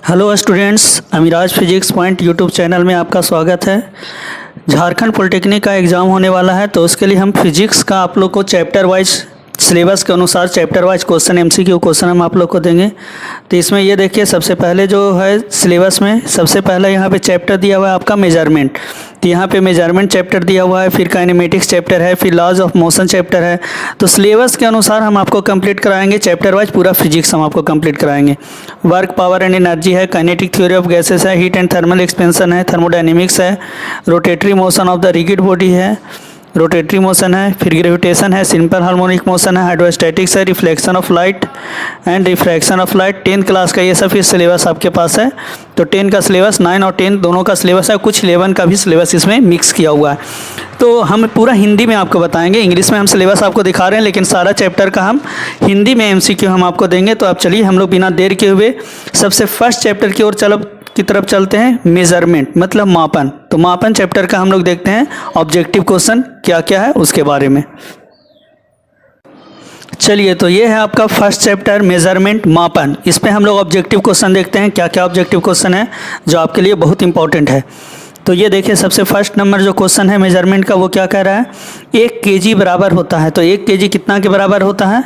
Hello students, Amiraj Physics Point YouTube channel में आपका स्वागत है। झारखंड पॉलिटेक्निक का एग्ज़ाम होने वाला है, तो उसके लिए हम फिजिक्स का आप लोग को चैप्टर वाइज सिलेबस के अनुसार chapter wise question MCQ question हम आप लोग को देंगे। तो इसमें ये देखिए, सबसे पहले जो है सिलेबस में सबसे पहले यहाँ पे चैप्टर दिया हुआ है आपका मेजरमेंट। तो यहाँ पे मेजरमेंट चैप्टर दिया हुआ है, फिर काइनेमेटिक्स चैप्टर है, फिर लॉज ऑफ मोशन चैप्टर है। तो सिलेबस के अनुसार हम आपको कंप्लीट कराएंगे चैप्टर वाइज, पूरा फिजिक्स हम आपको कंप्लीट कराएंगे। वर्क, पावर एंड एनर्जी है, काइनेटिक थ्योरी ऑफ गैसेस है, हीट एंड थर्मल एक्सपेंशन है, थर्मोडायनेमिक्स है, rotatory motion of the rigid body है, रोटेटरी मोशन है, फिर ग्रेविटेशन है, सिंपल हार्मोनिक मोशन है, हाइड्रोस्टैटिक्स है, reflection of light and refraction of light. 10th class का ये सब फिर सिलेबस आपके पास है। तो 10 का सिलेबस, 9 और 10 दोनों का सिलेबस है, कुछ 11 का भी सिलेबस इसमें मिक्स किया हुआ है। तो हम पूरा हिंदी में आपको बताएंगे, इंग्लिश में हम सिलेबस आपको दिखा रहे हैं, लेकिन सारा चैप्टर का हम हिंदी में एमसीक्यू हम आपको देंगे। तो आप चलिए, हम लोग बिना देर के हुए सबसे फर्स्ट चैप्टर की ओर की तरफ चलते हैं। मेजरमेंट मतलब मापन। तो मापन चैप्टर का हम लोग देखते हैं ऑब्जेक्टिव क्वेश्चन क्या क्या है उसके बारे में। चलिए, तो ये है आपका फर्स्ट चैप्टर मेजरमेंट, मापन। इस पे हम लोग ऑब्जेक्टिव क्वेश्चन देखते हैं क्या क्या ऑब्जेक्टिव क्वेश्चन है जो आपके लिए बहुत इंपॉर्टेंट है। तो ये देखिए, सबसे फर्स्ट नंबर जो क्वेश्चन है मेजरमेंट का, वो क्या कह रहा है, 1 kg बराबर होता है। तो 1 kg कितना के बराबर होता है,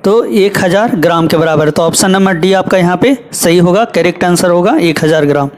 तो 1000 ग्राम के बराबर। तो ऑप्शन नंबर डी आपका यहाँ पे सही होगा, करेक्ट आंसर होगा 1000 ग्राम।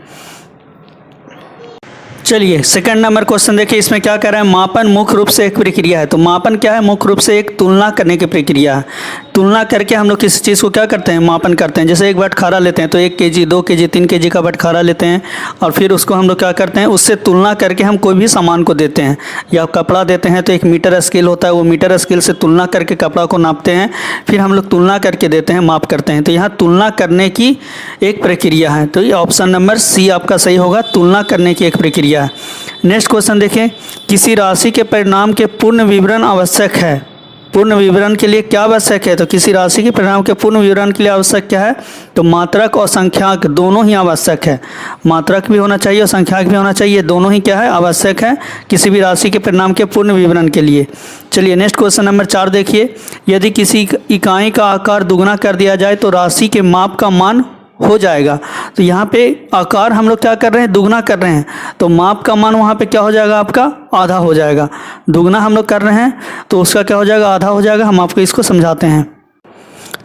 चलिए, सेकंड नंबर क्वेश्चन देखिए, इसमें क्या कह रहा है, मापन मुख्य रूप से एक प्रक्रिया है। तो मापन क्या है, मुख्य रूप से एक तुलना करने की प्रक्रिया है। तुलना करके हम लोग किसी चीज़ को क्या करते हैं, मापन करते हैं। जैसे एक बटखारा लेते हैं, तो 1 kg, 2 kg, 3 kg का बटखारा लेते हैं, और फिर उसको हम लोग क्या करते हैं, उससे तुलना करके हम कोई भी सामान को देते हैं। या कपड़ा देते हैं, तो एक मीटर स्केल होता है, वो मीटर स्केल से तुलना करके कपड़ा को नापते हैं, फिर हम लोग तुलना करके देते हैं, माप करते हैं। तो यहाँ तुलना करने की एक प्रक्रिया है। तो ये ऑप्शन नंबर सी आपका सही होगा, तुलना करने की एक प्रक्रिया। नेक्स्ट क्वेश्चन देखें, किसी राशि के परिणाम के पूर्ण विवरण आवश्यक है। पूर्ण विवरण के लिए क्या आवश्यक है, तो किसी राशि के परिणाम के पूर्ण विवरण के लिए आवश्यक क्या है, तो मात्रक और संख्याक दोनों ही आवश्यक है। मात्रक भी होना चाहिए और संख्याक भी होना चाहिए, दोनों ही क्या है, आवश्यक है किसी भी राशि के परिणाम के पूर्ण विवरण के लिए। चलिए, नेक्स्ट क्वेश्चन नंबर 4 देखिए, यदि किसी इकाई का आकार दुगना कर दिया जाए तो राशि के माप का मान हो जाएगा। तो यहाँ पे आकार हम लोग क्या कर रहे हैं, दुगना कर रहे हैं, तो माप का मान वहाँ पे क्या हो जाएगा, आपका आधा हो जाएगा। दुगना हम लोग कर रहे हैं तो उसका क्या हो जाएगा, आधा हो जाएगा। हम आपको इसको समझाते हैं।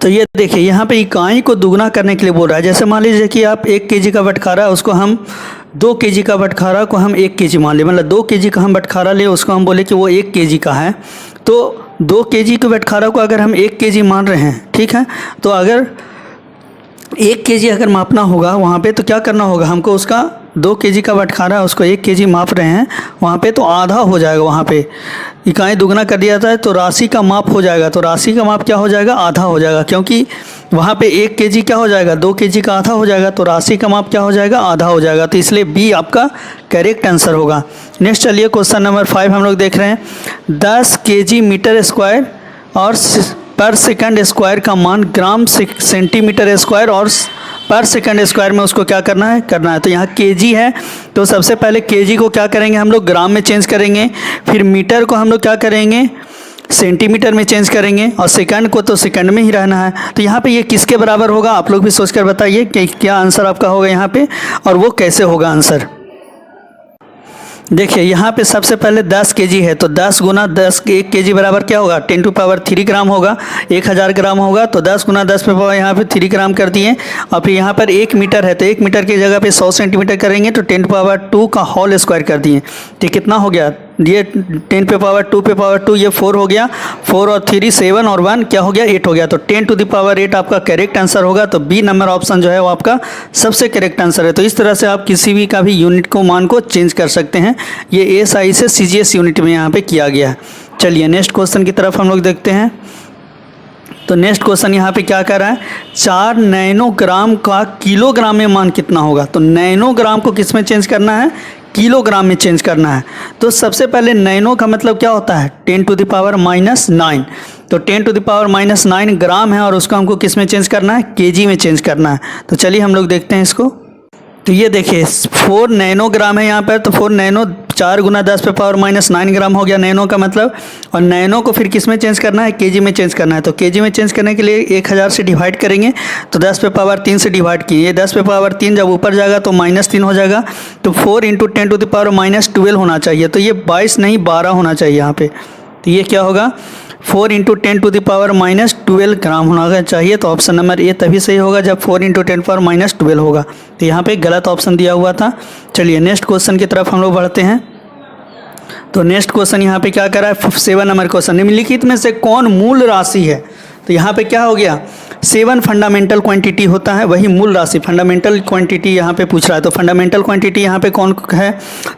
तो ये देखिए, यहाँ पे इकाई को दुगना करने के लिए बोल रहा है। जैसे मान लीजिए कि आप 1 kg का बटखारा, उसको हम 2 kg का बटखारा को हम 1 kg मान लें, मतलब 2 kg का हम बटखारा ले, उसको हम बोले कि वो 1 kg का है। तो 2 kg के बटखारा को अगर हम 1 kg मान रहे हैं, ठीक है, तो अगर 1 kg अगर मापना होगा वहाँ पे, तो क्या करना होगा हमको, उसका 2 kg का बटखारा है, उसको 1 kg माप रहे हैं वहाँ पे, तो आधा हो जाएगा। वहाँ पे इकाई दुगना कर दिया जाता है तो राशि का माप हो जाएगा। तो राशि का माप क्या हो जाएगा, आधा हो जाएगा, क्योंकि वहाँ पे 1 kg क्या हो जाएगा, 2 kg का आधा हो जाएगा, तो राशि का माप क्या हो जाएगा, आधा हो जाएगा। तो इसलिए बी आपका करेक्ट आंसर होगा। नेक्स्ट चलिए, क्वेश्चन नंबर 5 हम लोग देख रहे हैं, 10 kg मीटर स्क्वायर और पर सेकंड स्क्वायर का मान ग्राम सेंटीमीटर स्क्वायर और पर सेकंड स्क्वायर में उसको क्या करना है। तो यहाँ केजी है, तो सबसे पहले केजी को क्या करेंगे हम लोग, ग्राम में चेंज करेंगे, फिर मीटर को हम लोग क्या करेंगे, सेंटीमीटर में चेंज करेंगे, और सेकंड को तो सेकंड में ही रहना है। तो यहाँ पे ये किसके बराबर होगा, आप लोग भी सोचकर बताइए कि क्या आंसर आपका होगा यहाँ पे, और वो कैसे होगा आंसर। देखिए, यहाँ पे सबसे पहले 10 kg है, तो 10 गुना 10, 1 kg बराबर क्या होगा, 10 टू पावर 3 ग्राम होगा। 1000 ग्राम होगा, तो 10 गुना 10 पे पावर यहाँ पे 3 ग्राम कर दिए। और फिर यहाँ पर 1 मीटर है, तो 1 मीटर की जगह पे 100 सेंटीमीटर करेंगे, तो 10 पावर 2 का होल स्क्वायर कर दिए। तो कितना हो गया, ये 10 पे पावर 2 पे पावर 2, ये 4 हो गया, 4 और 3 7 और 1 क्या हो गया, 8 हो गया। तो 10 टू द पावर 8 आपका करेक्ट आंसर होगा। तो बी नंबर ऑप्शन जो है वो आपका सबसे करेक्ट आंसर है। तो इस तरह से आप किसी भी का भी यूनिट को, मान को चेंज कर सकते हैं। ये SI से CGS यूनिट में यहाँ पे किया गया है। चलिए, नेक्स्ट क्वेश्चन की तरफ हम लोग देखते हैं। तो नेक्स्ट क्वेश्चन यहाँ पे क्या कर रहा है, 4 नैनोग्राम का किलोग्राम में मान कितना होगा। तो नैनोग्राम को किस में चेंज करना है, किलोग्राम में चेंज करना है। तो सबसे पहले नैनो का मतलब क्या होता है, 10 टू द पावर -9। तो 10 टू द पावर -9 ग्राम है, और उसको हमको किस में चेंज करना है, केजी में चेंज करना है। तो चलिए हम लोग देखते हैं इसको। तो ये देखिए 4 नैनोग्राम है यहाँ पर, तो 4 नैनो 4 गुना 10 पे पावर माइनस 9 ग्राम हो गया नैनो का मतलब। और नैनो को फिर किस में चेंज करना है, केजी में चेंज करना है। तो केजी में चेंज करने के लिए 1000 से डिवाइड करेंगे तो 10 पे पावर 3 से डिवाइड किए, ये 10 पे पावर 3 जब ऊपर जाएगा तो -3 हो जाएगा। तो 4 × 10 टू द पावर -12 होना चाहिए। तो ये 22 नहीं 12 होना चाहिए यहाँ पे। तो ये क्या होगा, 4 × 10 टू द पावर -12 ग्राम होना चाहिए। तो ऑप्शन नंबर ए तभी सही होगा जब 4 × 10 पावर -12 होगा। तो यहाँ पे गलत ऑप्शन दिया हुआ था। चलिए नेक्स्ट क्वेश्चन की तरफ हम लोग बढ़ते हैं। तो नेक्स्ट क्वेश्चन यहाँ पे क्या कर रहा है, 7 नंबर क्वेश्चन, निम्नलिखित में से कौन मूल राशि है। तो यहाँ पे क्या हो गया, 7 फंडामेंटल क्वांटिटी होता है, वही मूल राशि फंडामेंटल क्वांटिटी यहाँ पे पूछ रहा है। तो फंडामेंटल क्वांटिटी यहाँ पे कौन है,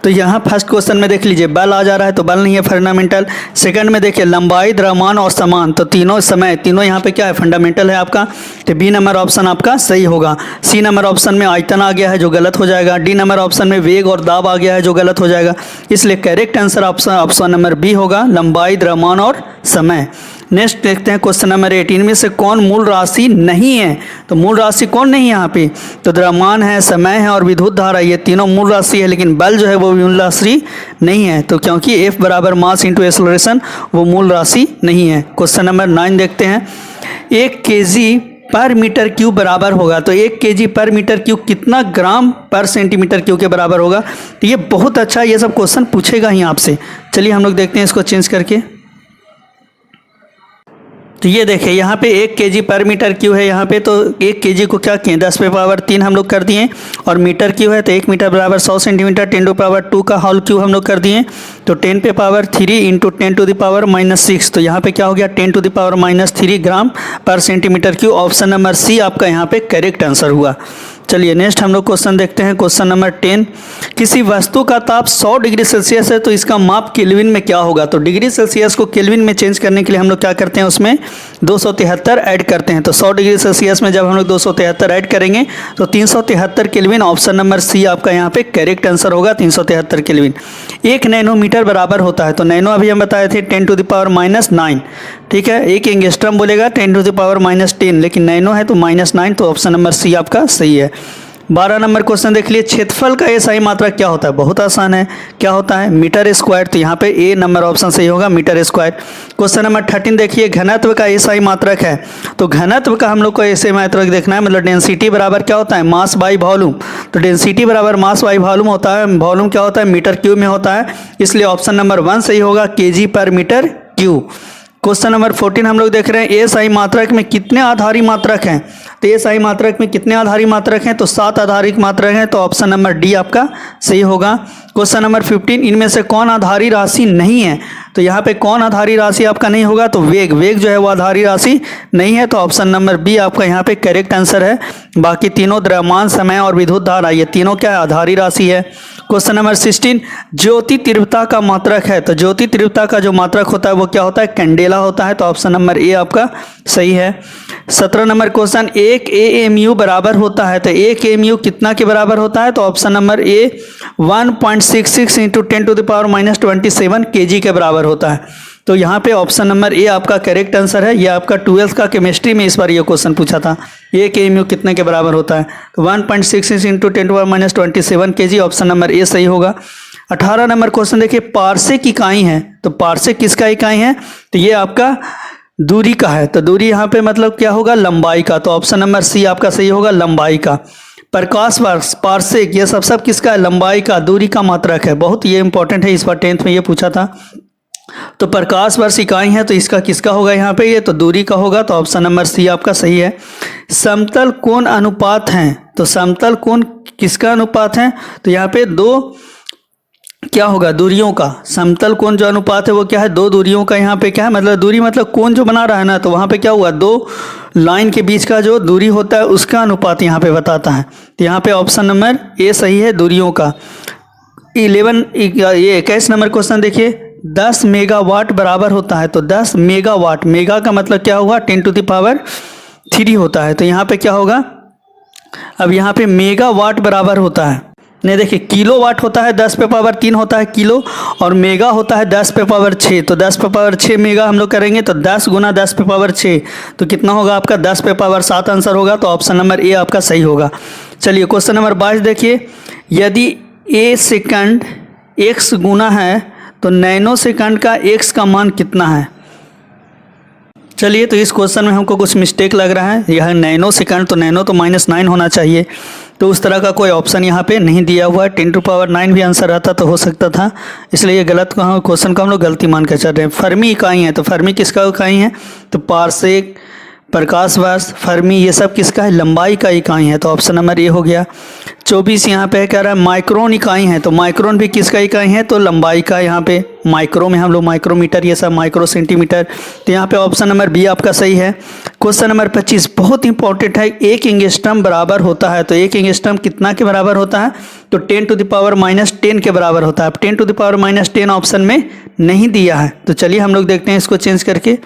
तो यहाँ फर्स्ट क्वेश्चन में देख लीजिए बल आ जा रहा है, तो बल नहीं है फंडामेंटल। सेकंड में देखिए लंबाई, द्रव्यमान और समान, तो तीनों समय तीनों यहाँ पे क्या है, फंडामेंटल है आपका। तो बी नंबर ऑप्शन आपका सही होगा। सी नंबर ऑप्शन में आयतन आ गया है जो गलत हो जाएगा। डी नंबर ऑप्शन में वेग और दाब आ गया है जो गलत हो जाएगा। इसलिए correct answer option number B होगा, लंबाई, द्रव्यमान और समय। नेक्स्ट देखते हैं क्वेश्चन नंबर 8, इनमें से कौन मूल राशि नहीं है। तो मूल राशि कौन नहीं है यहाँ पे, तो द्रव्यमान है, समय है और विद्युत धारा, ये तीनों मूल राशि है। लेकिन बल जो है वो मूल राशि नहीं है, तो क्योंकि F बराबर मास इंटू एक्सेलरेशन, वो मूल राशि नहीं है। क्वेश्चन नंबर 9 देखते हैं, 1 kg पर मीटर क्यूब बराबर होगा। तो 1 kg पर मीटर क्यूब कितना ग्राम पर सेंटीमीटर क्यूब के बराबर होगा। तो ये बहुत अच्छा, ये सब क्वेश्चन पूछेगा ही आपसे। चलिए हम लोग देखते हैं इसको चेंज करके। तो ये देखिए यहाँ पे 1 kg पर मीटर क्यूब है यहाँ पे। तो 1 kg को क्या किए, 10 पे पावर 3 हम लोग कर दिए, और मीटर क्यूब है तो 1 मीटर बराबर 100 सेंटीमीटर, 10 टू पावर 2 का होल क्यूब हम लोग कर दिए। तो 10 पे पावर 3 × 10 टू द पावर -6, तो यहाँ पे क्या हो गया 10 टू द पावर -3 ग्राम पर centimetre cube. Option number C आपका यहाँ पे करेक्ट आंसर हुआ। चलिए नेक्स्ट हम लोग क्वेश्चन देखते हैं। क्वेश्चन नंबर 10, किसी वस्तु का ताप 100 डिग्री सेल्सियस है तो इसका माप केल्विन में क्या होगा। तो डिग्री सेल्सियस को केल्विन में चेंज करने के लिए हम लोग क्या करते हैं, उसमें 273 ऐड करते हैं। तो 100 डिग्री सेल्सियस में जब हम लोग 273 ऐड करेंगे तो 373 केल्विन। ऑप्शन नंबर सी आपका यहाँ पे करेक्ट आंसर होगा, 373 केल्विन। 1 नैनोमीटर बराबर होता है, तो नैनो अभी हम बताए थे 10 टू द पावर -9, ठीक है। 1 एंगस्ट्रम बोलेगा 10 टू द पावर -10, लेकिन नैनो है तो -9, तो ऑप्शन नंबर सी आपका सही है। 12 नंबर क्वेश्चन देख लिए, क्षेत्रफल का एसआई मात्रक क्या होता है। बहुत आसान है, क्या होता है, मीटर स्क्वायर। तो यहाँ पे ए नंबर ऑप्शन सही होगा, मीटर स्क्वायर। क्वेश्चन नंबर 13 देखिए, घनत्व का एसआई मात्रक है। तो घनत्व का हम लोग को एसआई मात्रक देखना है, मतलब डेंसिटी बराबर क्या होता है, मास बाई वॉल्यूम। तो डेंसिटी बराबर मास बाई वॉल्यूम होता है। वॉल्यूम क्या होता है, मीटर क्यूब में होता है, इसलिए ऑप्शन नंबर 1 सही होगा, kg पर मीटर क्यूब। क्वेश्चन नंबर 14 हम लोग देख रहे हैं, एसआई मात्रक में कितने आधारी मात्रक हैं। तो एसआई मात्रक में कितने आधारी मात्रक हैं, तो 7 आधारिक मात्रक हैं। तो ऑप्शन नंबर डी आपका सही होगा। क्वेश्चन नंबर 15, इनमें से कौन आधारी राशि नहीं है। तो यहाँ पे कौन आधारी राशि आपका नहीं होगा, तो वेग, वेग जो है वो आधारी राशि नहीं है। तो ऑप्शन नंबर बी आपका यहाँ पे करेक्ट आंसर है। बाकी तीनों द्रव्यमान, समय और विद्युत धारा, ये तीनों क्या है, आधारी राशि है। क्वेश्चन नंबर 16, ज्योति तीव्रता का मात्रक है। तो ज्योति तीव्रता का जो मात्रक होता है वो क्या होता है, कैंडेला होता है। तो ऑप्शन नंबर ए आपका सही है। 17 नंबर क्वेश्चन, 1 AMU बराबर होता है। तो 1 AMU कितना के बराबर होता है, तो option number A 1.66 × 10 to the power -27 kg के बराबर होता है। तो यहाँ पे ऑप्शन नंबर ए आपका करेक्ट आंसर है। ये आपका 12th का केमिस्ट्री में इस बार ये क्वेश्चन पूछा था, 1 AMU कितने के बराबर होता है। तो 1.66 × 10 to the power -27 kg, option number A सही होगा। 18 नंबर क्वेश्चन देखिए, पार्सेक इकाई है। तो पार्सेक किसका इकाई है, तो ये आपका दूरी का है। तो दूरी यहाँ पे मतलब क्या होगा, लंबाई का। तो ऑप्शन नंबर सी आपका सही होगा, लंबाई का। प्रकाश वर्ष, पार्सेक, ये सब किसका है, लंबाई का, दूरी का मात्रक है। बहुत ये इंपॉर्टेंट है, इस बार 10th में ये पूछा था। तो प्रकाश वर्ष इकाई है, तो इसका किसका होगा यहाँ पे, ये तो दूरी का होगा। तो ऑप्शन नंबर सी आपका सही है। समतल कोण अनुपात है। तो समतल कोण किसका अनुपात है, तो यहाँ पे 2 क्या होगा, दूरियों का। समतल कोण जो अनुपात है वो क्या है, 2 दूरियों का। यहाँ पे क्या है, मतलब दूरी मतलब कोण जो बना रहा है ना, तो वहाँ पे क्या हुआ, 2 लाइन के बीच का जो दूरी होता है उसका अनुपात यहाँ पे बताता है। तो यहाँ पे ऑप्शन नंबर ए सही है, दूरियों का। 21 नंबर क्वेश्चन देखिए, 10 मेगावाट बराबर होता है। तो 10 मेगावाट, मेगा का मतलब क्या हुआ, 10 टू द पावर 3 होता है। तो यहाँ पे क्या होगा, अब यहाँ पे मेगावाट बराबर होता है, नहीं देखिए किलोवाट होता है, 10 पे पावर 3 होता है किलो, और मेगा होता है 10 पे पावर 6। तो 10 पे पावर 6 मेगा हम लोग करेंगे, तो 10 गुना 10 पे पावर 6, तो कितना होगा आपका, 10 पे पावर 7 आंसर होगा। तो ऑप्शन नंबर ए आपका सही होगा। चलिए क्वेश्चन नंबर 22 देखिए, यदि x गुना है तो नैनो सेकंड का x का मान कितना है। चलिए, तो इस क्वेश्चन में हमको कुछ मिस्टेक लग रहा है। यह नैनो सेकंड, तो नैनो तो -9 होना चाहिए, तो उस तरह का कोई ऑप्शन यहाँ पे नहीं दिया हुआ है। 10⁻9 भी आंसर आता तो हो सकता था, इसलिए ये गलत क्वेश्चन को हम लोग गलती मान कर चल रहे हैं। फर्मी इकाई है, तो फर्मी किसका इकाई है, तो पारसेक, प्रकाश वर्ष, फर्मी, ये सब किसका है, लंबाई का इकाई है, तो ऑप्शन नंबर ए हो गया। 24 यहाँ पे कह रहा है माइक्रोन इकाई है, तो माइक्रोन भी किसका इकाई है, तो लंबाई का। यहाँ पे माइक्रो में हम लोग माइक्रोमीटर, ये सब माइक्रो सेंटीमीटर, तो यहाँ पे ऑप्शन नंबर बी आपका सही है। क्वेश्चन नंबर 25 बहुत इंपॉर्टेंट है। 1 एंगस्ट्रम बराबर होता है, तो 1 एंगस्ट्रम कितना के बराबर होता है, तो 10⁻−10 के बराबर होता है। अब 10⁻−10 ऑप्शन में नहीं दिया है, तो चलिए हम लोग देखते हैं इसको चेंज करके।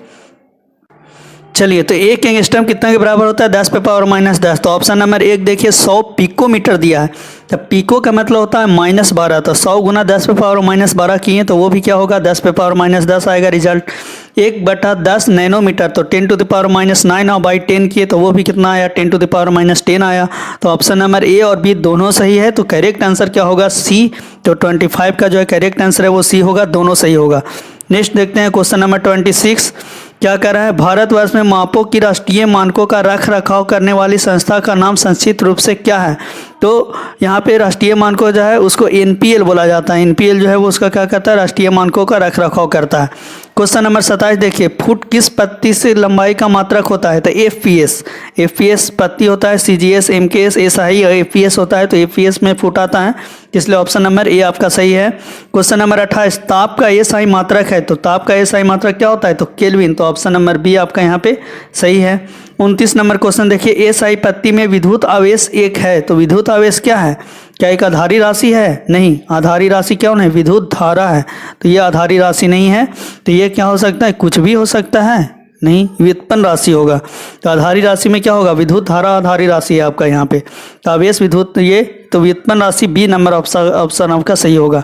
चलिए, तो 1 एंगस्ट्रम कितना के बराबर होता है, 10⁻−10, तो ऑप्शन नंबर 1 देखिए 100 पिकोमीटर दिया है। तो पिको का मतलब होता है -12, तो 100 गुना 10⁻−12 किए तो वो भी क्या होगा, 10⁻−10 आएगा रिजल्ट। 1/10 नैनोमीटर, तो 10⁻9 और बाई 10 किए तो वो भी कितना आया, 10⁻10 आया। तो ऑप्शन नंबर ए और बी दोनों सही है, तो करेक्ट आंसर क्या होगा, सी। तो 25 का जो है करेक्ट आंसर है वो सी होगा, दोनों सही होगा। नेक्स्ट देखते हैं क्वेश्चन नंबर 26 क्या कर रहा है। भारतवर्ष में मापों की राष्ट्रीय मानकों का रख रखाव करने वाली संस्था का नाम संक्षिप्त रूप से क्या है। तो यहाँ पे राष्ट्रीय मानकों जो है उसको एनपीएल बोला जाता है। एनपीएल जो है वो उसका क्या करता है, राष्ट्रीय मानकों का रख रखाव करता है। क्वेश्चन नंबर 27 देखिए, फुट किस पत्ती से लंबाई का मात्रक होता है, तो एफपीएस। एफपीएस पत्ती होता है, सीजीएस, एमकेएस, एसआई और एफपीएस होता है, तो एफपीएस में फुट आता है, इसलिए ऑप्शन नंबर ए आपका सही है। क्वेश्चन नंबर 28 ताप का एसआई मात्रक है, तो ताप का एसआई मात्रक क्या होता है, तो केल्विन, तो ऑप्शन नंबर बी आपका यहाँ पे सही है। 29 नंबर क्वेश्चन देखिए, एसआई पत्ती में विद्युत आवेश 1 है, तो विद्युत आवेश क्या है, क्या एक आधारी राशि है, नहीं, आधारी राशि क्यों नहीं, विद्युत धारा है, तो ये आधारी राशि नहीं है। तो ये क्या हो सकता है, कुछ भी हो सकता है, नहीं, व्युत्पन्न राशि होगा। तो आधारी राशि में क्या होगा, विद्युत धारा आधारी राशि है आपका यहाँ पे, तो आवेश विद्युत, ये तो व्युत्पन्न राशि बी नंबर ऑप्शन आपका सही होगा।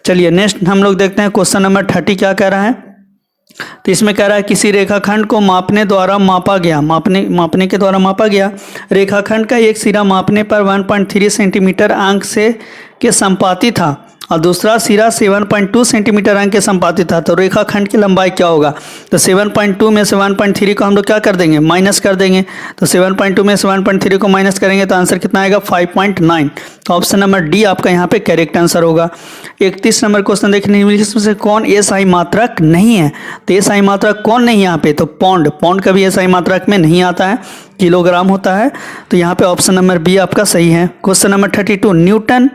चलिए नेक्स्ट हम लोग देखते हैं क्वेश्चन नंबर 30 क्या कह रहा है। तो इसमें कह रहा है किसी रेखाखंड को मापने द्वारा मापा गया, मापने के द्वारा मापा गया रेखाखंड का एक सिरा मापने पर 1.3 सेंटीमीटर अंक से के संपाती था और दूसरा सिरा 7.2 सेंटीमीटर अंक के संपाती था, तो रेखाखंड की लंबाई क्या होगा। तो 7.2 में से 1.3 को हम लोग क्या कर देंगे, माइनस कर देंगे, तो 7.2 में से 1.3 को माइनस करेंगे तो आंसर कितना आएगा, 5.9। तो ऑप्शन नंबर डी आपका यहाँ पे करेक्ट आंसर होगा। 31 नंबर क्वेश्चन देखने इसमें से कौन एसआई मात्रक नहीं है, तो एसआई मात्रक कौन नहीं है यहाँ पे, तो पौंड का भी एसआई मात्रक में नहीं आता है, किलोग्राम होता है, तो यहाँ पे ऑप्शन नंबर बी आपका सही है। क्वेश्चन नंबर 32 न्यूटन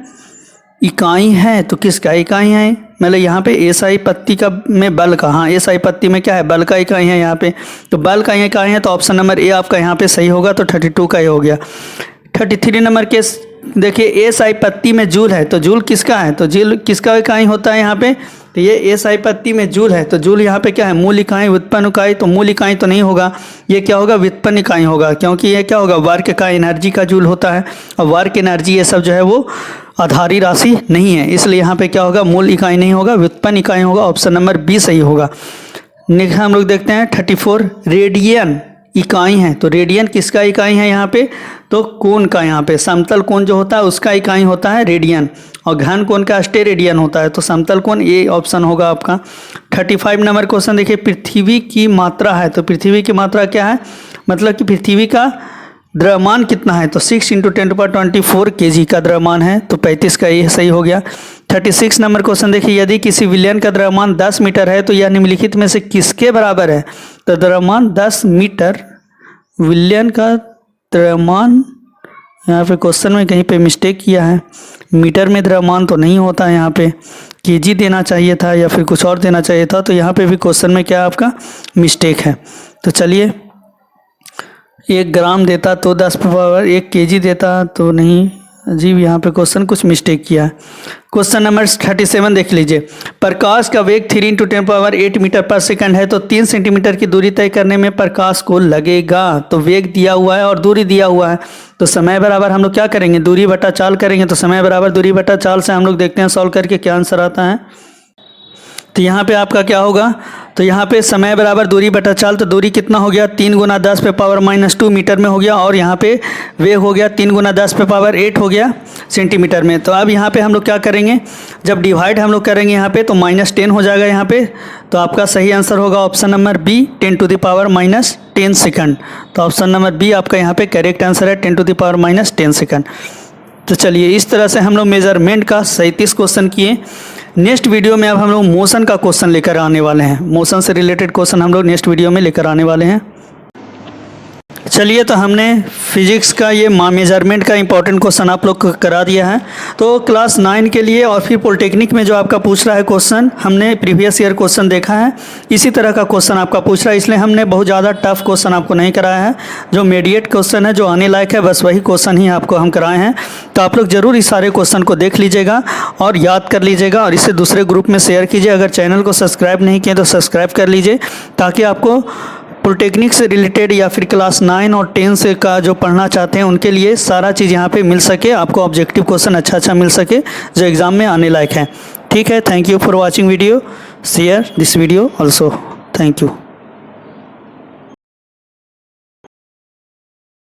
इकाई है, तो किसका इकाई है, मतलब यहाँ पे एसआई पत्ती का में बल का, हाँ एसआई पत्ती में क्या है, बल का इकाई है यहाँ पे, तो बल का इकाई है, तो ऑप्शन नंबर ए आपका यहाँ पे सही होगा, तो 32 का ही हो गया। 33 नंबर के देखिए एसआई पत्ती में जूल है, तो जूल किसका है, तो जूल किसका इकाई होता है यहाँ पे, तो ये एसआई पत्ती में जूल है, तो जूल यहाँ पे क्या है, मूल इकाई, व्युत्पन्न इकाई, तो मूल इकाई तो नहीं होगा, ये क्या होगा, व्युत्पन्न इकाई होगा, क्योंकि ये क्या होगा, वर्क का एनर्जी का जूल होता है, और वर्क एनर्जी ये सब जो है वो आधारी राशि नहीं है, इसलिए यहाँ पे क्या होगा, मूल इकाई नहीं होगा, व्युत्पन्न इकाई होगा, ऑप्शन नंबर बी सही होगा। नेक्स्ट हम लोग देखते हैं 34 रेडियन इकाई है, तो रेडियन किसका इकाई है यहाँ पे, तो कोण का, यहाँ पे समतल कोण जो होता है उसका इकाई होता है रेडियन, और घन कोण का स्टेरेडियन होता है, तो समतल कोण ये ऑप्शन होगा आपका। 35 नंबर क्वेश्चन देखिए, पृथ्वी की मात्रा है, तो पृथ्वी की मात्रा क्या है, मतलब कि पृथ्वी का द्रव्यमान कितना है, तो 6 × 10⁻24 kg का द्रव्यमान है, तो 35 का ये सही हो गया। 36 नंबर क्वेश्चन देखिए, यदि किसी विलयन का द्रव्यमान 10 मीटर है तो यह निम्नलिखित में से किसके बराबर है, तो द्रव्यमान 10 मीटर, विलयन का द्रव्यमान, यहाँ पे क्वेश्चन में कहीं पे मिस्टेक किया है, मीटर में द्रव्यमान तो नहीं होता है, यहाँ पे केजी देना चाहिए था या फिर कुछ और देना चाहिए था, तो यहाँ पे भी क्वेश्चन में क्या आपका मिस्टेक है। तो चलिए 1 ग्राम देता तो 10⁻1 kg देता तो नहीं, अजीब यहाँ पे क्वेश्चन कुछ मिस्टेक किया है। क्वेश्चन नंबर 37 देख लीजिए, प्रकाश का वेग 3 × 10⁸ मीटर पर सेकंड है, तो 3 सेंटीमीटर की दूरी तय करने में प्रकाश को लगेगा, तो वेग दिया हुआ है और दूरी दिया हुआ है, तो समय बराबर हम लोग क्या करेंगे, दूरी बटा चाल करेंगे, तो समय बराबर दूरी बटा चाल से हम लोग देखते हैं सॉल्व करके क्या आंसर आता है। तो यहाँ पे आपका क्या होगा, तो यहाँ पे समय बराबर दूरी बटा चाल, तो दूरी कितना हो गया, 3 × 10⁻⁻2 मीटर में हो गया, और यहाँ पे वेग हो गया 3 × 10⁻8 हो गया, सेंटीमीटर में। तो अब यहाँ पे हम लोग क्या करेंगे, जब डिवाइड हम लोग करेंगे यहाँ पे तो -10 हो जाएगा यहाँ पे। तो आपका सही आंसर होगा ऑप्शन नंबर बी, 10⁻−10 सेकंड। तो ऑप्शन नंबर बी आपका यहाँ पे करेक्ट आंसर है, 10⁻−10 सेकंड। तो चलिए इस तरह से हम लोग मेजरमेंट का 37 क्वेश्चन किए। नेक्स्ट वीडियो में अब हम लोग मोशन का क्वेश्चन लेकर आने वाले हैं। मोशन से रिलेटेड क्वेश्चन हम लोग नेक्स्ट वीडियो में लेकर आने वाले हैं। चलिए, तो हमने फिजिक्स का ये मेजरमेंट का इंपॉर्टेंट क्वेश्चन आप लोग को करा दिया है। तो क्लास 9 के लिए और फिर पॉलिटेक्निक में जो आपका पूछ रहा है क्वेश्चन, हमने प्रीवियस ईयर क्वेश्चन देखा है, इसी तरह का क्वेश्चन आपका पूछ रहा है, इसलिए हमने बहुत ज़्यादा टफ क्वेश्चन आपको नहीं कराया है। जो मीडिएट क्वेश्चन है, जो आने लायक है, बस वही क्वेश्चन ही आपको हम कराए हैं। तो आप लोग ज़रूर इस सारे क्वेश्चन को देख लीजिएगा और याद कर लीजिएगा और इसे दूसरे ग्रुप में शेयर कीजिए। अगर चैनल को सब्सक्राइब नहीं किए तो सब्सक्राइब कर लीजिए, ताकि आपको पॉलिटेक्निक से रिलेटेड या फिर क्लास 9 और 10 से का जो पढ़ना चाहते हैं उनके लिए सारा चीज़ यहाँ पे मिल सके, आपको ऑब्जेक्टिव क्वेश्चन अच्छा मिल सके जो एग्ज़ाम में आने लायक है। ठीक है, thank you for watching video, share this video also, thank you.